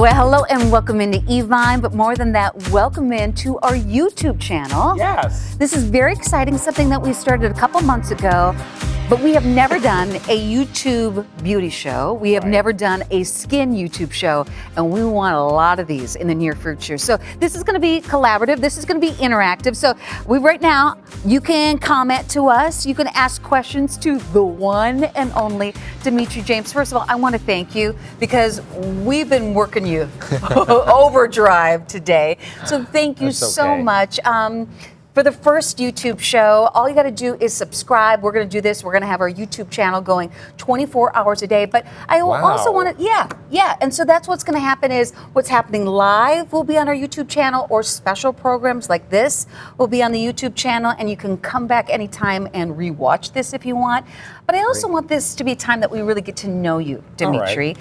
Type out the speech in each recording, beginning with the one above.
Well, hello and welcome into Evine, but more than that, welcome into our YouTube channel. Yes. This is very exciting, something that we started a couple months ago, but we have never done a YouTube beauty show. We have never done a skin YouTube show, and we want a lot of these in the near future. So this is gonna be collaborative, this is gonna be interactive. So right now, you can comment to us, you can ask questions to the one and only Dimitri James. First of all, I wanna thank you because we've been working you overdrive today. So thank you so much. For the first YouTube show, all you got to do is subscribe. We're going to do this. We're going to have our YouTube channel going 24 hours a day. But I also want to, yeah. And so that's what's going to happen is what's happening live will be on our YouTube channel, or special programs like this will be on the YouTube channel. And you can come back anytime and rewatch this if you want. But I also want this to be a time that we really get to know you, Dimitri,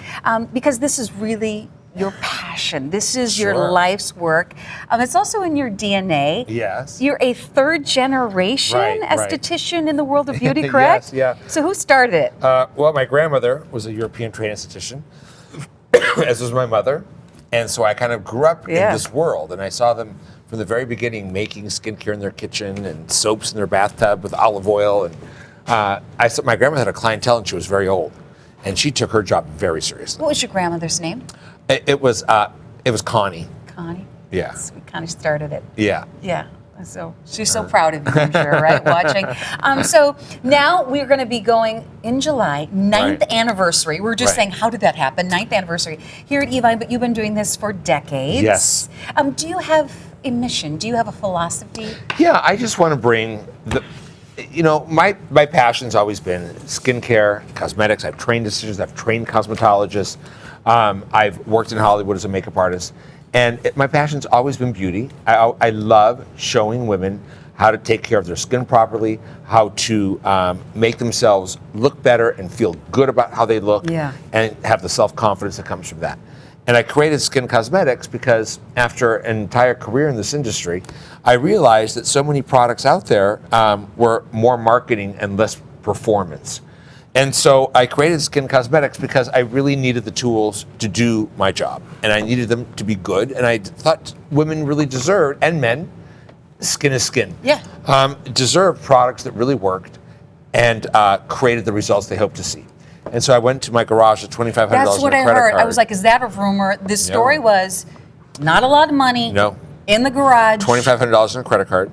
because this is really your passion. This is your life's work. It's also in your DNA. Yes. You're a third generation esthetician in the world of beauty, correct? Yes, yeah. So who started it? Well, my grandmother was a European trained esthetician, as was my mother. And so I kind of grew up in this world, and I saw them from the very beginning making skincare in their kitchen and soaps in their bathtub with olive oil. And my grandmother had a clientele, and she was very old, and she took her job very seriously. What was your grandmother's name? It was Connie. Connie? Yeah. So we kind of started it. Yeah. Yeah. So she's so proud of you, I'm sure, right? Watching. So now we're going to be going in July, 9th anniversary. We were just saying, how did that happen? 9th anniversary here at Evine, but you've been doing this for decades. Yes. Do you have a mission? Do you have a philosophy? Yeah, I just want to bring my passion's always been skincare, cosmetics. I've trained estheticians, I've trained cosmetologists. I've worked in Hollywood as a makeup artist, and my passion's always been beauty. I love showing women how to take care of their skin properly, how to make themselves look better and feel good about how they look, and have the self-confidence that comes from that. And I created Skinn Cosmetics because after an entire career in this industry, I realized that so many products out there were more marketing and less performance. And so I created Skinn Cosmetics because I really needed the tools to do my job. And I needed them to be good. And I thought women really deserved, and men, skin is skin. Yeah. Deserved products that really worked and created the results they hoped to see. And so I went to my garage with $2,500 in a credit card. That's what I heard. I was like, is that a rumor? The story was not a lot of money in the garage. $2,500 in a credit card.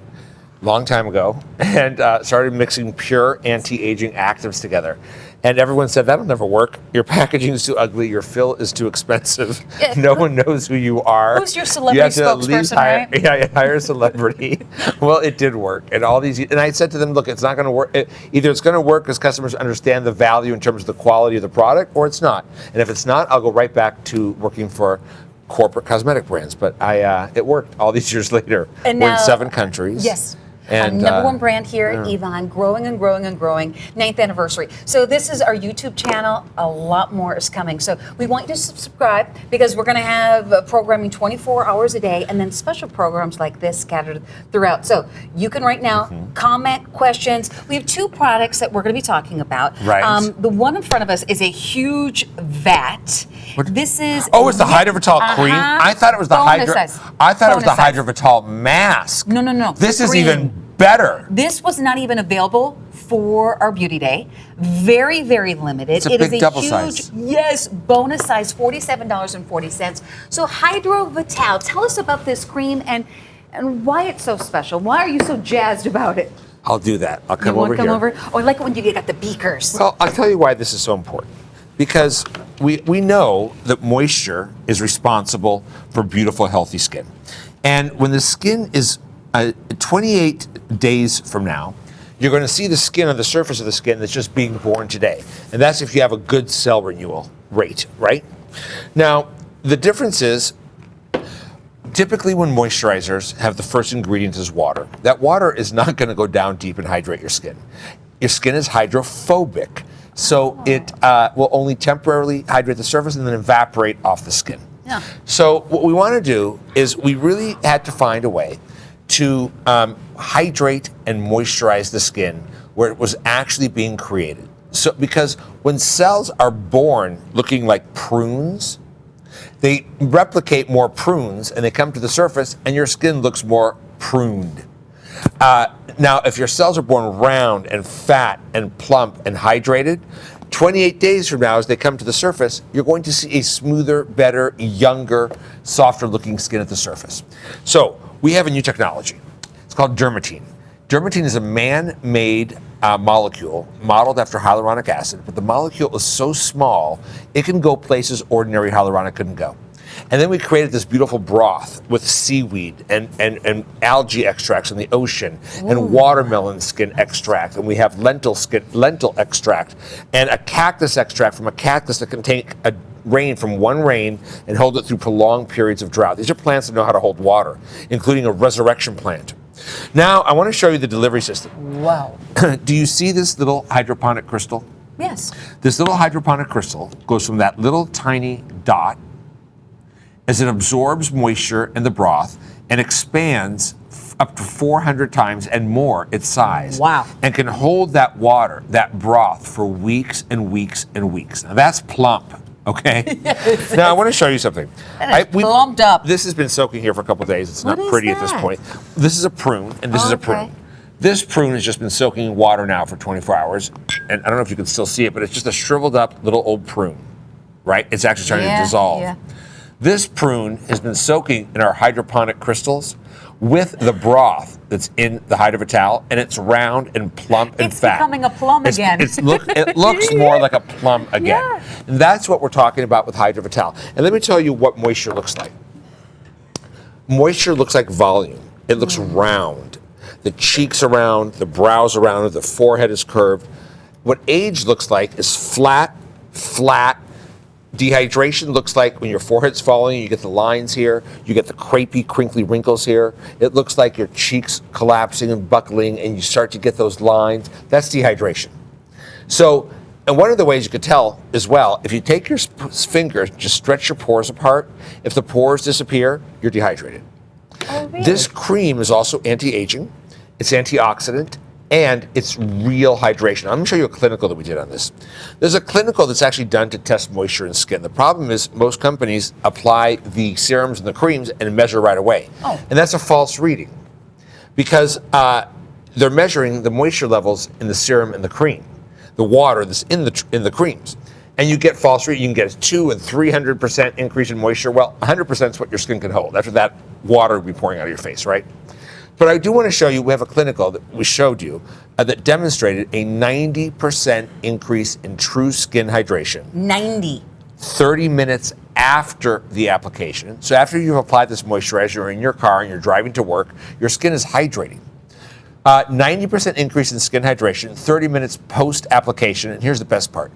Long time ago, and started mixing pure anti-aging actives together. And everyone said, that'll never work. Your packaging is too ugly. Your fill is too expensive. No one knows who you are. Who's your celebrity spokesperson, right? Yeah, hire a celebrity. Well, it did work. And and I said to them, look, it's not going to work. Either it's going to work because customers understand the value in terms of the quality of the product, or it's not. And if it's not, I'll go right back to working for corporate cosmetic brands. But it worked all these years later. And we're now, in 7 countries. Yes. And number one brand here at Evine, growing and growing and growing, 9th anniversary. So this is our YouTube channel. A lot more is coming. So we want you to subscribe because we're going to have programming 24 hours a day and then special programs like this scattered throughout. So you can right now comment questions. We have 2 products that we're going to be talking about. Right. The one in front of us is a huge vat. This is it's the Hydrovital cream. I thought it was the Hydrovital mask. No. This is even better. This was not even available for our beauty day. Very, very limited. It's a big double size. Yes, bonus size, $47.40. So Hydrovital, tell us about this cream and why it's so special. Why are you so jazzed about it? I'll do that. I'll come over here. Oh, I like it when you got the beakers. Well, I'll tell you why this is so important. Because we know that moisture is responsible for beautiful, healthy skin. And when the skin is 28 days from now, you're going to see the skin on the surface of the skin that's just being born today. And that's if you have a good cell renewal rate, right? Now, the difference is, typically when moisturizers have the first ingredient is water, that water is not going to go down deep and hydrate your skin. Your skin is hydrophobic. So it will only temporarily hydrate the surface and then evaporate off the skin. Yeah. So what we want to do is we really had to find a way to hydrate and moisturize the skin where it was actually being created. So because when cells are born looking like prunes, They replicate more prunes and they come to the surface and your skin looks more pruned. Now, if your cells are born round and fat and plump and hydrated, 28 days from now, as they come to the surface, you're going to see a smoother, better, younger, softer looking skin at the surface. So we have a new technology. It's called dermatine. Dermatine is a man-made molecule modeled after hyaluronic acid, but the molecule is so small, it can go places ordinary hyaluronic couldn't go. And then we created this beautiful broth with seaweed and algae extracts in the ocean and watermelon skin extract. And we have lentil extract and a cactus extract from a cactus that can take a rain from one rain and hold it through prolonged periods of drought. These are plants that know how to hold water, including a resurrection plant. Now, I want to show you the delivery system. Wow. Do you see this little hydroponic crystal? Yes. This little hydroponic crystal goes from that little tiny dot as it absorbs moisture in the broth and expands up to 400 times and more its size. Wow. And can hold that water, that broth, for weeks and weeks and weeks. Now that's plump, okay? Yes, now I want to show you something. Plumped up. This has been soaking here for a couple of days. It's not pretty at this point. This is a prune, and this is a prune. This prune has just been soaking in water now for 24 hours. And I don't know if you can still see it, but it's just a shriveled up little old prune, right? It's actually starting to dissolve. Yeah. This prune has been soaking in our hydroponic crystals with the broth that's in the Hydrovital, and it's round and plump and fat. It's becoming a plum again. It looks more like a plum again. Yeah. And that's what we're talking about with Hydrovital. And let me tell you what moisture looks like. Moisture looks like volume. It looks round. The cheeks are round, the brows are round, the forehead is curved. What age looks like is flat. Dehydration looks like when your forehead's falling, you get the lines here, you get the crepey, crinkly wrinkles here. It looks like your cheeks collapsing and buckling, and you start to get those lines. That's dehydration. So, and one of the ways you could tell as well, if you take your fingers, just stretch your pores apart, if the pores disappear, you're dehydrated. Oh, really? This cream is also anti-aging, it's antioxidant, and it's real hydration. I'm going to show you a clinical that we did on this. There's a clinical that's actually done to test moisture in skin. The problem is most companies apply the serums and the creams and measure right away. Oh. And that's a false reading because they're measuring the moisture levels in the serum and the cream, the water that's in the creams. And you get false reading. You can get a 200 and 300% increase in moisture. Well, 100% is what your skin can hold. After that, water will be pouring out of your face, right? But I do want to show you, we have a clinical that we showed you that demonstrated a 90% increase in true skin hydration. 90. 30 minutes after the application. So after you've applied this moisturizer, you're in your car and you're driving to work, your skin is hydrating. 90% increase in skin hydration, 30 minutes post-application, and here's the best part.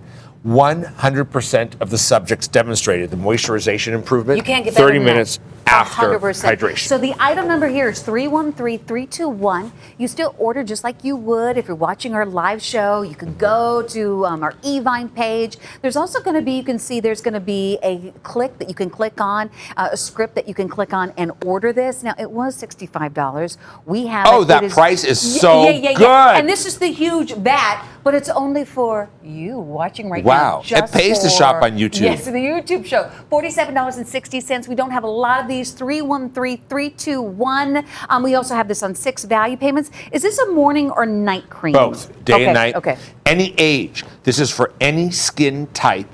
100% of the subjects demonstrated the moisturization improvement. You can't get 30 minutes after 100%. Hydration. So the item number here is 313321. You still order just like you would if you're watching our live show. You can go to our Evine page. There's also going to be, you can see there's going to be a click that you can click on, a script that you can click on and order this. Now it was $65. We have that price is so good. And this is the huge VAT, but it's only for you watching right now. Wow, it pays to shop on YouTube. Yes, the YouTube show. $47.60. We don't have a lot of these. 313321. We also have this on 6 value payments. Is this a morning or night cream? Both, day and night. Okay. Any age. This is for any skin type,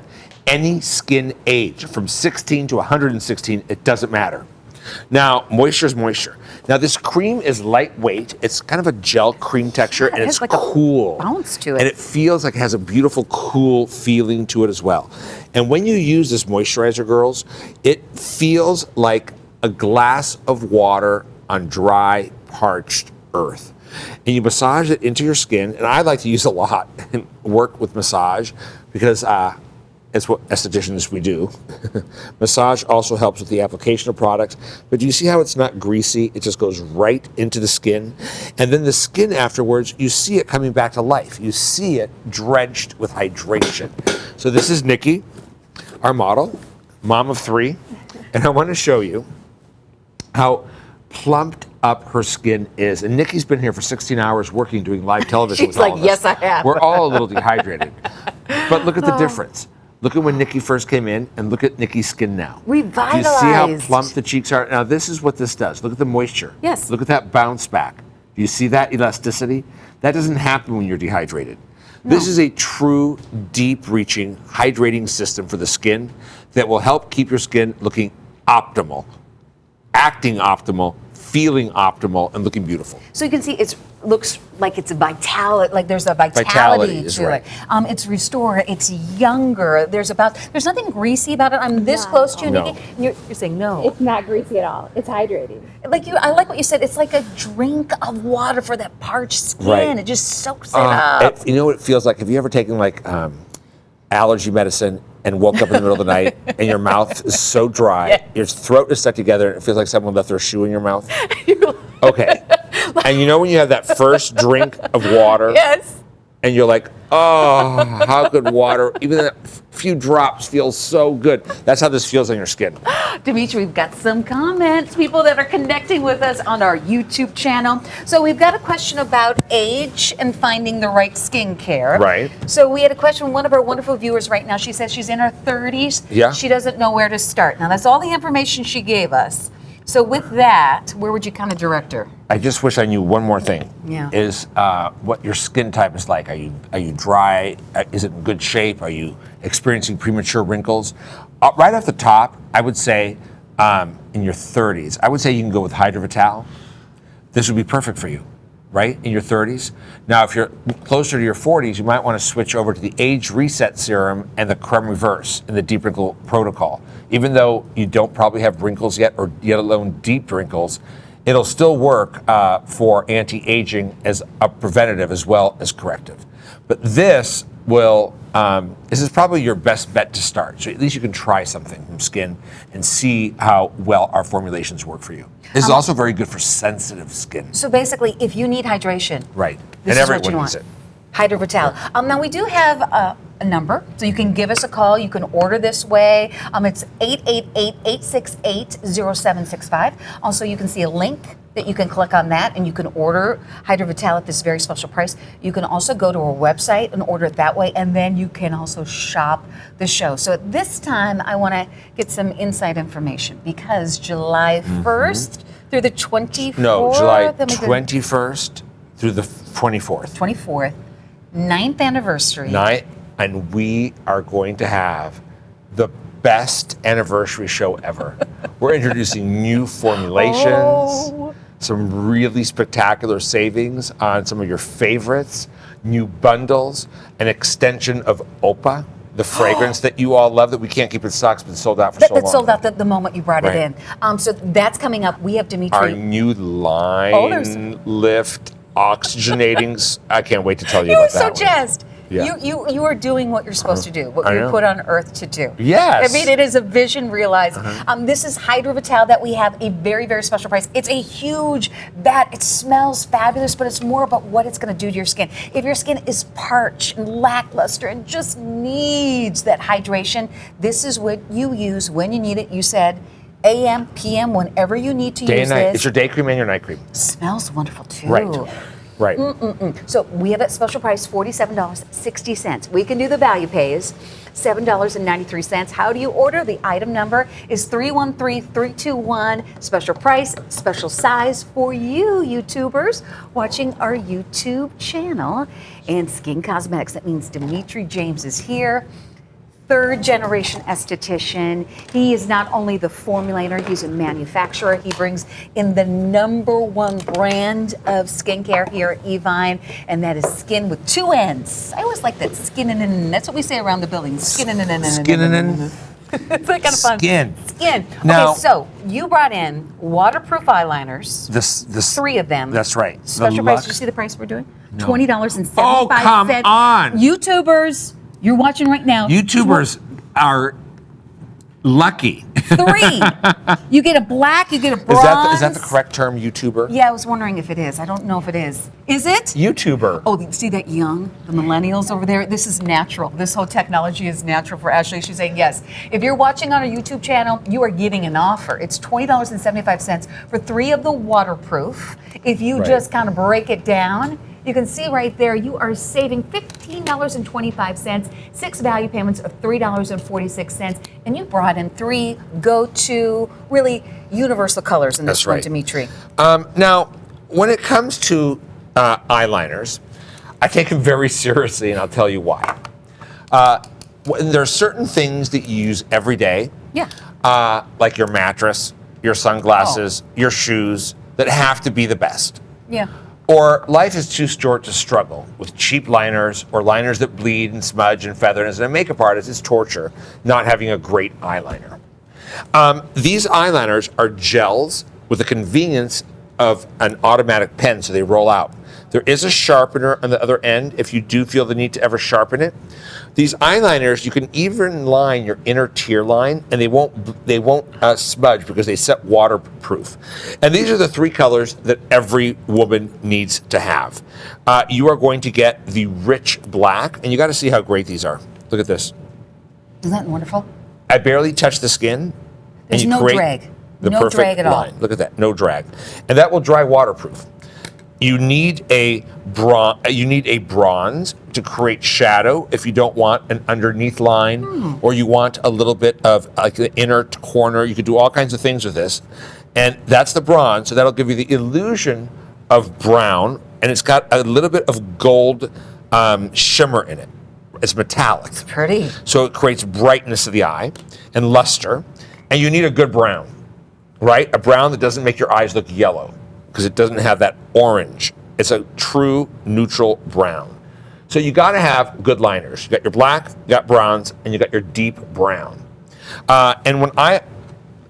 any skin age, from 16 to 116. It doesn't matter. Now, moisture is moisture. Now, this cream is lightweight. It's kind of a gel cream texture, and it's like cool. A bounce to it. And it feels like it has a beautiful, cool feeling to it as well. And when you use this moisturizer, girls, it feels like a glass of water on dry, parched earth. And you massage it into your skin, and I like to use a lot and work with massage because it's what estheticians we do. Massage also helps with the application of products. But do you see how it's not greasy? It just goes right into the skin. And then the skin afterwards, you see it coming back to life. You see it drenched with hydration. So this is Nikki, our model, mom of 3. And I want to show you how plumped up her skin is. And Nikki's been here for 16 hours working, doing live television with all of us. She's like, yes, I have. We're all a little dehydrated. But look at the difference. Look at when Nikki first came in, and look at Nikki's skin now. Revitalized. Do you see how plump the cheeks are? Now, this is what this does. Look at the moisture. Yes. Look at that bounce back. Do you see that elasticity? That doesn't happen when you're dehydrated. No. This is a true, deep-reaching, hydrating system for the skin that will help keep your skin looking optimal, acting optimal, feeling optimal, and looking beautiful. So you can see it looks like it's a vitality, like there's a vitality to right. it. It's restored, it's younger. There's nothing greasy about it. I'm this close to you, No. Nikki. You're saying no. It's not greasy at all. It's hydrating. I like what you said. It's like a drink of water for that parched skin. Right. It just soaks it up. You know what it feels like? Have you ever taken like allergy medicine and woke up in the middle of the night and your mouth is so dry, Yeah. your throat is stuck together, and it feels like someone left their shoe in your mouth? Okay. And you know when you have that first drink of water? Yes. And you're like, oh, how good water, even that few drops feels so good. That's how this feels on your skin. Dimitri, we've got some comments, people that are connecting with us on our YouTube channel. So we've got a question about age and finding the right skincare. Right. So we had a question, one of our wonderful viewers right now, she says she's in her 30s. Yeah. She doesn't know where to start. Now that's all the information she gave us. So with that, where would you kind of direct her? I just wish I knew one more thing. Yeah. Is what your skin type is like. Are you dry? Is it in good shape? Are you experiencing premature wrinkles? Right off the top, I would say in your 30s, I would say you can go with Hydra Vital. This would be perfect for you, right? In your 30s. Now, if you're closer to your 40s, you might want to switch over to the Age Reset Serum and the Creme Reverse in the Deep Wrinkle Protocol. Even though you don't probably have wrinkles yet, or yet alone deep wrinkles, it'll still work for anti-aging as a preventative as well as corrective. But this is probably your best bet to start. So at least you can try something from Skinn and see how well our formulations work for you. This is also very good for sensitive skin. So basically, if you need hydration, Right. this And is what everyone you needs want. it. Hydra Vital. Now we do have a number, so you can give us a call. You can order this way. It's 888-868-0765. Also, you can see a link that you can click on that, and you can order Hydra Vital at this very special price. You can also go to our website and order it that way, and then you can also shop the show. So at this time, I want to get some inside information because July 1st through the 24th. No, July 21st through the 24th. 24th. 9th anniversary. And we are going to have the best anniversary show ever. We're introducing new formulations, some really spectacular savings on some of your favorites, new bundles, an extension of Opa, the fragrance that you all love that we can't keep in stock. It's been sold out for so long. That sold out the moment you brought it in. So that's coming up. We have Dimitri. Our new line lift oxygenating. I can't wait to tell you about that. You were so jazzed. Yeah. You are doing what you're supposed to do, what I you're know. put on earth to do. Yes. I mean, it is a vision realized. This is Hydra Vital that we have a very, very special price. It's a huge vat. It smells fabulous, but it's more about what it's going to do to your skin. If your skin is parched and lackluster and just needs that hydration, this is what you use when you need it. You said AM, PM, whenever you need to Day use and night. this. It's your day cream and your night cream. Smells wonderful too. Right. So we have that special price, $47.60. We can do the value pays, $7.93. How do you order? The item number is 313321. Special price, special size for you YouTubers watching our YouTube channel. And Skinn Cosmetics, that means Dimitri James is here. Third generation esthetician. He is not only the formulator, he's a manufacturer. He brings in the #1 brand of skincare here at Evine, and that is Skinn with 2 N's. I always like that, Skinn and that's what we say around the building. Skinn and Skin and It's like kind of fun. Skin. Skin. Now- Okay, so you brought in waterproof eyeliners. This 3 of them. That's right. Special The price. Luxe. Did you see the price we're doing? No. $20.75. Oh, come on. YouTubers, you're watching right now. YouTubers are lucky. 3. You get a black, you get a bronze. Is that the correct term, YouTuber? Yeah, I was wondering if it is. I don't know if it is. Is it? YouTuber. Oh, see that young, the millennials over there? This is natural. This whole technology is natural for Ashley. She's saying yes. If you're watching on our YouTube channel, you are getting an offer. It's $20.75 for 3 of the waterproof. If you Right. just kind of break it down, You can see right there, you are saving $15.25, 6 value payments of $3.46, and you brought in 3 go-to, really universal colors in this That's one, right. Dimitri. Now, when it comes to eyeliners, I take them very seriously, and I'll tell you why. There are certain things that you use every day, like your mattress, your sunglasses, your shoes, that have to be the best. Yeah. Or life is too short to struggle with cheap liners or liners that bleed and smudge and feather. And as a makeup artist, it's torture not having a great eyeliner. These eyeliners are gels with the convenience of an automatic pen, so they roll out. There is a sharpener on the other end if you do feel the need to ever sharpen it. These eyeliners, you can even line your inner tear line, and they won't smudge because they set waterproof. And these are the 3 colors that every woman needs to have. You are going to get the rich black, and you got to see how great these are. Look at this. Isn't that wonderful? I barely touch the skin. There's and you no create drag. the No perfect drag at all. line. Look at that, no drag, and that will dry waterproof. You need a bronze to create shadow if you don't want an underneath line, or you want a little bit of like the inner corner. You could do all kinds of things with this, and that's the bronze. So that'll give you the illusion of brown, and it's got a little bit of gold shimmer in it. It's metallic. It's pretty. So it creates brightness of the eye and luster. And you need a good brown, right? A brown that doesn't make your eyes look yellow because it doesn't have that orange. It's a true neutral brown. So you got to have good liners. You got your black, you got bronze, and you got your deep brown. And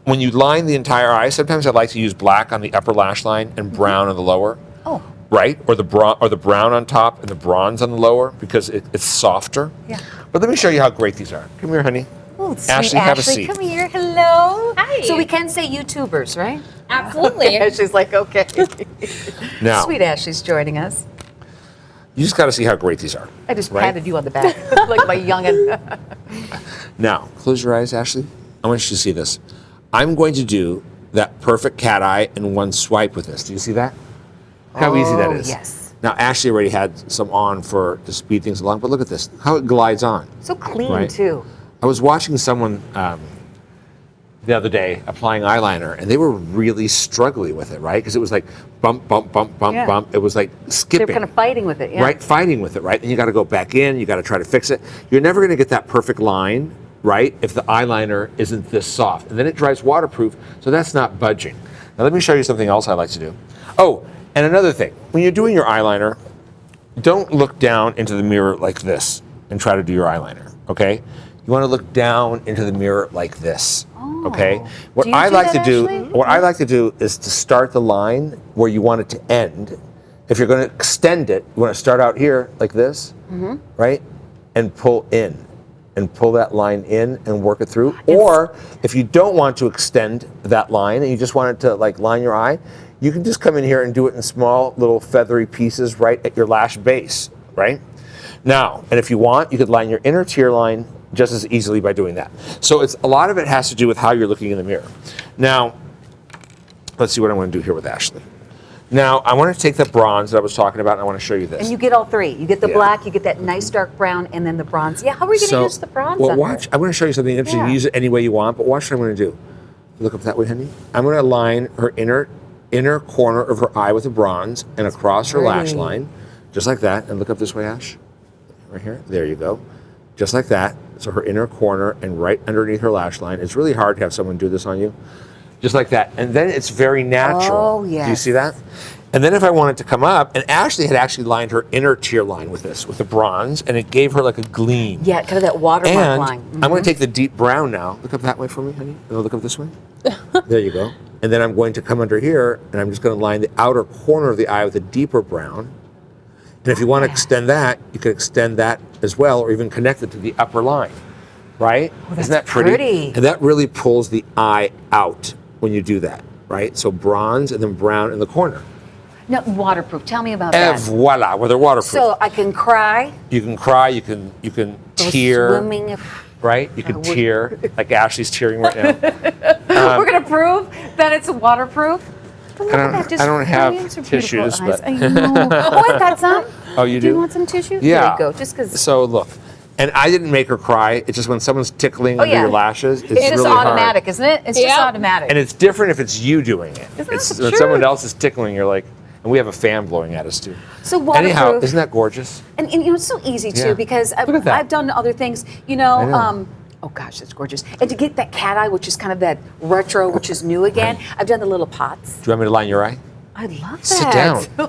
when you line the entire eye, sometimes I like to use black on the upper lash line and brown on the lower. Oh. Right? Or the brown on top and the bronze on the lower because it's softer. Yeah. But let me show you how great these are. Come here, honey. Oh, sweet Ashley, have a seat. come here. Hello. Hi. So we can say YouTubers, right? Absolutely. Ashley's like, okay. Now, Sweet Ashley's joining us. you just got to see how great these are. I just right? patted you on the back like my youngin'. Now, close your eyes, Ashley. I want you to see this. I'm going to do that perfect cat eye in one swipe with this. Do you see that? Look how easy that is. Yes. Now, Ashley already had some on to speed things along, but look at this, how it glides on. So clean, Right. too. I was watching someone the other day applying eyeliner, and they were really struggling with it, right? Because it was like bump, bump, bump, bump, Yeah. bump. It was like They're skipping. kind of fighting with it, yeah. Right, fighting with it, right? And you got to go back in, you got to try to fix it. You're never going to get that perfect line, right, if the eyeliner isn't this soft. And then it dries waterproof, so that's not budging. Now, let me show you something else I like to do. Oh, and another thing, when you're doing your eyeliner, don't look down into the mirror like this and try to do your eyeliner, okay? You want to look down into the mirror like this, okay? What Do you I do like that, to do, Ashley? what I like to do is to start the line where you want it to end. If you're going to extend it, you want to start out here like this, right? And pull in, and pull that line in and work it through. Or if you don't want to extend that line and you just want it to like line your eye, you can just come in here and do it in small little feathery pieces right at your lash base, right? Now, and if you want, you could line your inner tear line just as easily by doing that. So it's a lot of it has to do with how you're looking in the mirror. Now, let's see what I want to do here with Ashley. Now, I want to take the bronze that I was talking about, and I want to show you this. And you get all 3. You get the Yeah. black, you get that nice dark brown, and then the bronze. Yeah, how are we going to use the bronze well, on watch. her? I'm going to show you something interesting. You Yeah. can use it any way you want, but watch what I'm going to do. Look up that way, honey. I'm going to line her inner corner of her eye with the bronze and across her lash pretty. line, just like that. And look up this way, Ash. Right here. There you go. Just like that. So her inner corner and right underneath her lash line. It's really hard to have someone do this on you. Just like that. And then it's very natural. Oh, Do you yes. see that? And then if I wanted to come up, and Ashley had actually lined her inner tear line with this, with the bronze, and it gave her like a gleam. Yeah, kind of that watermark And line. I'm going to take the deep brown now. Look up that way for me, honey. No, look up this way. There you go. And then I'm going to come under here, and I'm just going to line the outer corner of the eye with a deeper brown. And if you want to extend that, you can extend that as well, or even connect it to the upper line, right? Isn't that pretty. And that really pulls the eye out when you do that, right? So bronze and then brown in the corner. No, waterproof. Tell me about And that. voila, well, they're waterproof. So I can cry, You can cry, you can go tear, swimming if right? You can tear, like Ashley's tearing right now. we're going to prove that it's waterproof. But look at that, just I don't have brilliance or beautiful tissues, eyes. but I know. Oh, I've got some. oh, you Do you do? want some tissue? Yeah. There you go. Just because. So look, and I didn't make her cry. It's just when someone's tickling under yeah. your lashes, it's It's just really automatic, hard. isn't it? It's just Yeah. automatic. And it's different if it's you doing it. Isn't that It's the when truth? someone else is tickling, you're like, and we have a fan blowing at us too. So waterproof. Anyhow, isn't that gorgeous? And you know, it's so easy too Yeah. because Look at that. I've done other things. You know, I know. oh gosh, that's gorgeous. And to get that cat eye, which is kind of that retro, which is new again, I've done the little pots. Do you want me to line your eye? I love that. Sit down. Oh,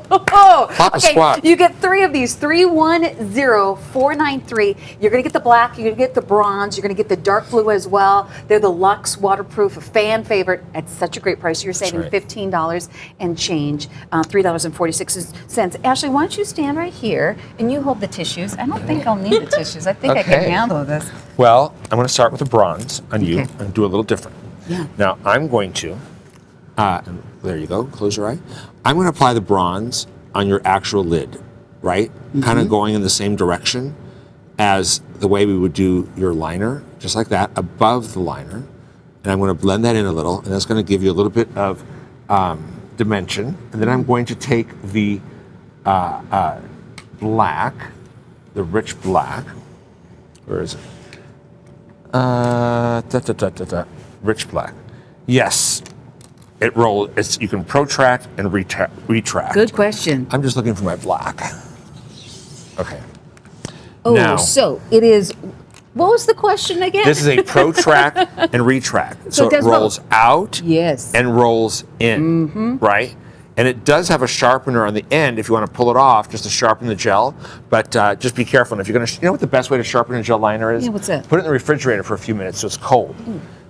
Pop a okay. squat. You get 3 of these, 310493. You're gonna get the black, you're gonna get the bronze, you're gonna get the dark blue as well. They're the Luxe waterproof, a fan favorite at such a great price. You're saving right. $15 and change, $3.46. Ashley, why don't you stand right here and you hold the tissues? I don't think I'll need the tissues. I think I can Okay. handle this. Well, I'm going to start with the bronze on you Okay. and do a little different. Yeah. Now, I'm going to, there you go, close your eye. I'm going to apply the bronze on your actual lid, right? Kind of going in the same direction as the way we would do your liner, just like that, above the liner. And I'm going to blend that in a little, and that's going to give you a little bit of dimension. And then I'm going to take the black, the rich black. Where is it? Rich black. Yes. It rolls. You can protract and retract. Good question. I'm just looking for my black. Okay. Oh, Now- so it is. What was the question again? This is a protract and retract. So So it it does rolls both. out Yes. and rolls in, right? And it does have a sharpener on the end if you want to pull it off, just to sharpen the gel. But just be careful. And if you're going to, you know what the best way to sharpen a gel liner is? Yeah, what's that? Put it in the refrigerator for a few minutes so it's cold.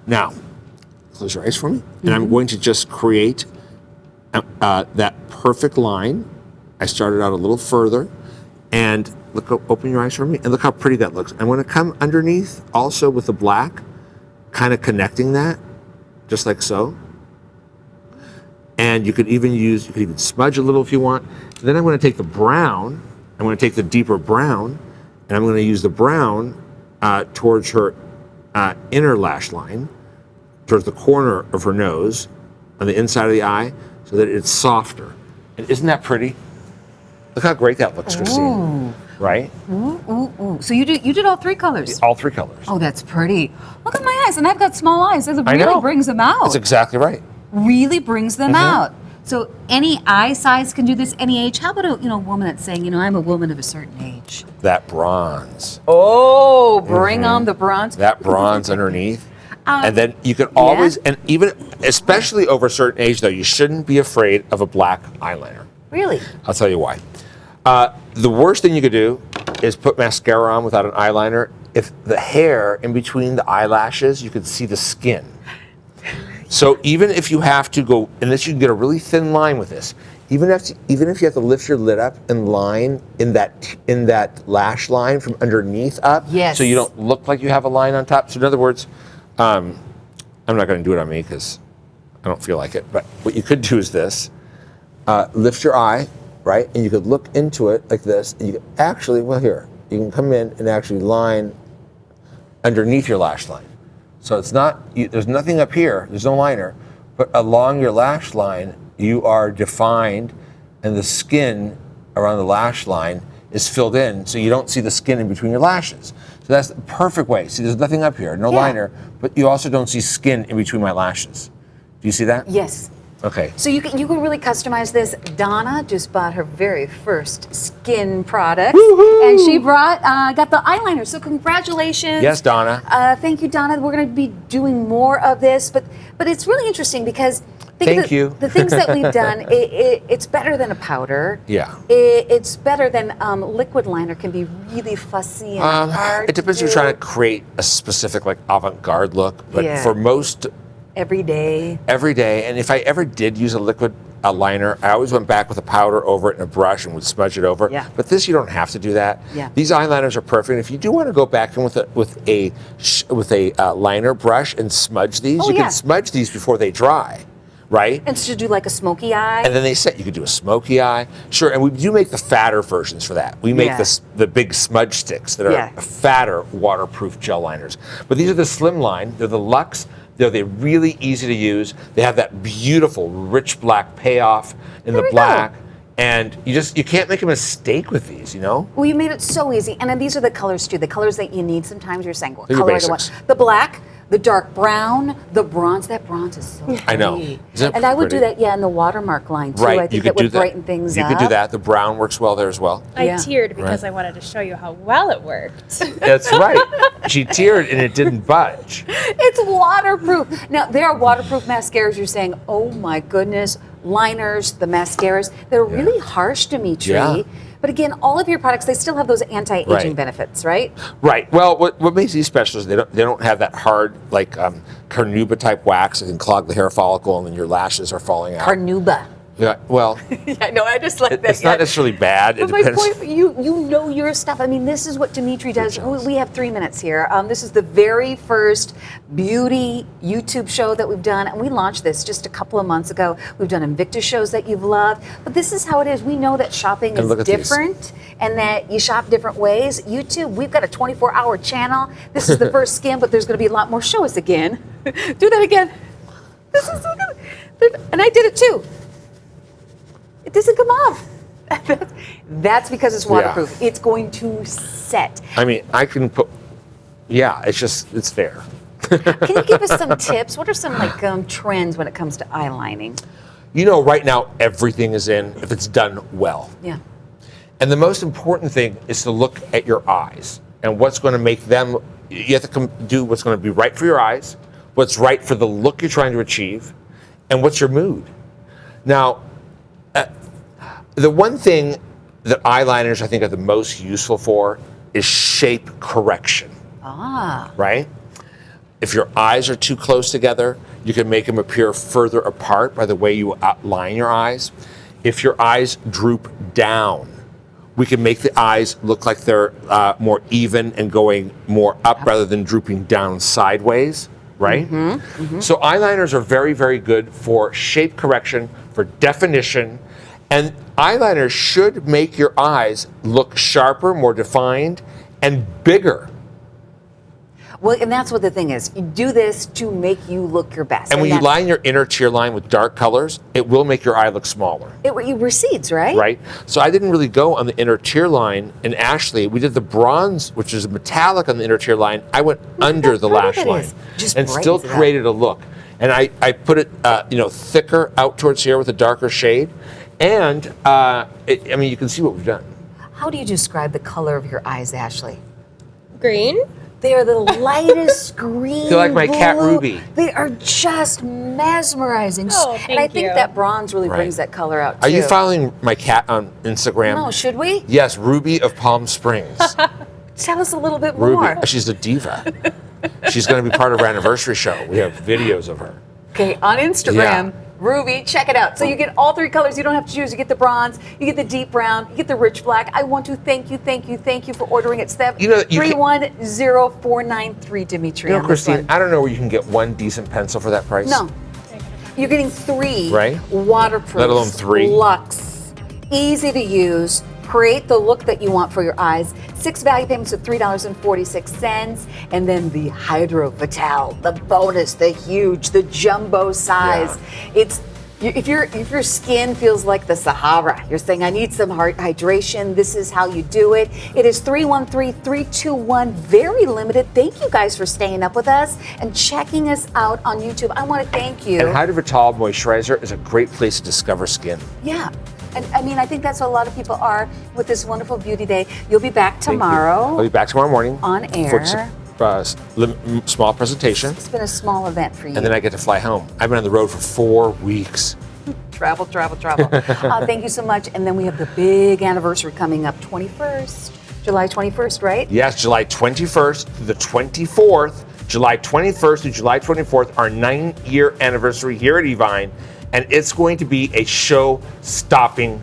Now, close your eyes for me. And I'm going to just create that perfect line. I started out a little further. And look, open your eyes for me. And look how pretty that looks. I'm going to come underneath also with the black, kind of connecting that, just like so. And you could even smudge a little if you want. Then I'm going to take the brown, I'm going to take the deeper brown, and I'm going to use the brown towards her inner lash line, towards the corner of her nose, on the inside of the eye, so that it's softer. And isn't that pretty? Look how great that looks, Christine. Right? Ooh. So you did all 3 colors. All 3 colors. Oh, that's pretty. Look at my eyes, and I've got small eyes. It I really know. brings them out. That's exactly right. Really brings them out. So any eye size can do this, any age. How about a woman that's saying, I'm a woman of a certain age? That bronze. Oh, bring on the bronze. That bronze underneath. And then you can always, and even, especially over a certain age though, you shouldn't be afraid of a black eyeliner. Really? I'll tell you why. The worst thing you could do is put mascara on without an eyeliner. If the hair in between the eyelashes, you could see the skin. So even if you have to go, and this you can get a really thin line with this. Even if you have to lift your lid up and line in that lash line from underneath up, Yes. so you don't look like you have a line on top. So in other words, I'm not going to do it on me because I don't feel like it. But what you could do is this: lift your eye, right, and you could look into it like this. And you could actually, you can come in and actually line underneath your lash line. So it's not, there's nothing up here, there's no liner, but along your lash line, you are defined, and the skin around the lash line is filled in, so you don't see the skin in between your lashes. So that's the perfect way. See, there's nothing up here, no liner, but you also don't see skin in between my lashes. Do you see that? Yes. Okay. So you can really customize this. Donna just bought her very first Skinn product, and she got the eyeliner. So congratulations. Yes, Donna. Thank you, Donna. We're going to be doing more of this, but it's really interesting because Thank you. The things that we've done, it's better than a powder. Yeah. It's better than liquid liner. Can be really fussy and hard. It depends if to you're do. trying to create a specific avant-garde look, but Yeah. for most Every day. every day, and if I ever did use a liquid liner, I always went back with a powder over it and a brush and would smudge it over. Yeah. But this, you don't have to do that. Yeah. These eyeliners are perfect. If you do want to go back in with a liner brush and smudge these, Oh, you yeah. can smudge these before they dry, right? And to do like a smoky eye. And then they said you could do a smoky eye. Sure, and we do make the fatter versions for that. We make Yeah. the big smudge sticks that are Yeah. fatter waterproof gel liners. But these are the slim line. They're the Luxe They're really easy to use. They have that beautiful, rich black payoff in There the we black. go. And you can't make a mistake with these, you know? Well, you made it so easy. And then these are the colors too, the colors that you need. Sometimes you're saying, what They're your color do I want? basics. The black, the dark brown, the bronze. That bronze is so pretty. I know. Isn't it And I would do pretty? that, in the watermark line too. Right, I think that would brighten things You up. could do that. The brown works well there as well. I Yeah. teared because Right. I wanted to show you how well it worked. That's right. She teared and it didn't budge. It's waterproof. Now, there are waterproof mascaras. You're saying, oh my goodness, liners, the mascaras, they're really harsh, Dimitri. Yeah. But again, all of your products, they still have those anti-aging Right. benefits, right? Right. Well, what makes these special is they don't have that hard like carnauba type wax that can clog the hair follicle and then your lashes are falling out. Carnauba. Yeah. Well, Yeah, no, I just like that. it's not necessarily bad. It But my depends. point, you know your stuff. I mean, this is what Dimitri does. jealous. We have 3 minutes here. This is the very first beauty YouTube show that we've done, and we launched this just a couple of months ago. We've done Invictus shows that you've loved, but this is how it is. We know that shopping And is look at these. different, and that you shop different ways. YouTube, we've got a 24-hour channel. This is the first skin, but there's going to be a lot more. Show us again. Do that again. This is so good. And I did it too. It doesn't come off. That's because it's waterproof. It's going to set. I mean, I can put. Yeah, it's there. Can you give us some tips? What are some trends when it comes to eyelining? You know, right now everything is in if it's done well. Yeah. And the most important thing is to look at your eyes and what's going to make them. You have to do what's going to be right for your eyes, what's right for the look you're trying to achieve, and what's your mood. Now, the one thing that eyeliners I think are the most useful for is shape correction, Ah. right? If your eyes are too close together, you can make them appear further apart by the way you outline your eyes. If your eyes droop down, we can make the eyes look like they're more even and going more up rather than drooping down sideways, right? So eyeliners are very, very good for shape correction, for definition, and eyeliners should make your eyes look sharper, more defined, and bigger. Well, and that's what the thing is. You do this to make you look your best. And when you that's- line your inner tear line with dark colors, it will make your eye look smaller, it recedes, right? right? So I didn't really go on the inner tear line. And Ashley, we did the bronze, which is metallic on the inner tear line. I went under the pretty lash that line is. Just and still brightens it up. created a look. And I put it, thicker out towards here with a darker shade. And I mean, you can see what we've done. How do you describe the color of your eyes, Ashley? Green? They are the lightest green. They're like my cat blue. Ruby. They are just mesmerizing. Oh, and I thank think you. that bronze really Right. brings that color out Are too. you following my cat on Instagram? No, should we? Yes, Ruby of Palm Springs. Tell us a little bit Ruby, more. she's a diva. She's going to be part of our anniversary show. We have videos of her. Okay, on Instagram, Yeah. Ruby, check it out. So you get all 3 colors. You don't have to choose. You get the bronze, you get the deep brown, you get the rich black. I want to thank you for ordering it. Steph, You know, you can- 310493, Dimitri. You know, on this Christine, one. I don't know where you can get one decent pencil for that price. No. You're getting 3 Right. waterproof, Let alone 3. Luxe, easy to use, create the look that you want for your eyes. 6 value payments of $3.46, and then the Hydro Vital, the bonus, the huge, the jumbo size. It's if your skin feels like the Sahara, you're saying I need some hydration. This is how you do it. It is 313-321, very limited. Thank you guys for staying up with us and checking us out on YouTube. I want to thank you. And Hydro Vital Moisturizer is a great place to discover skin. Yeah. And I mean, I think that's what a lot of people are with this wonderful beauty day. You'll be back Thank you. tomorrow. I'll be back tomorrow morning On for air. small presentation, It's been a small event for you. and then I get to fly home. I've been on the road for 4 weeks. Travel. Thank you so much. And then we have the big anniversary coming up, July 21st, right? Yes, July 21st to the 24th. July 21st to July 24th, our 9-year anniversary here at Evine, and it's going to be a show-stopping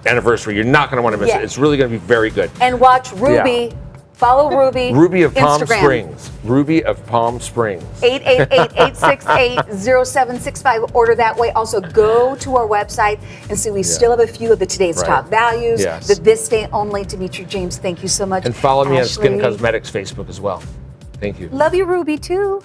anniversary. You're not going to want to miss Yeah. it. It's really going to be very good. And watch Ruby. Follow Ruby. Ruby of Palm Instagram. Springs. Ruby of Palm Springs. 888-868-0765. Order that way. Also, go to our website and see we still have a few of the today's Right. top values. Yes. This day only. Dimitri James, thank you so much. And follow me on Skinn Ashley. Cosmetics Facebook as well. Thank you. Love you, Ruby, too.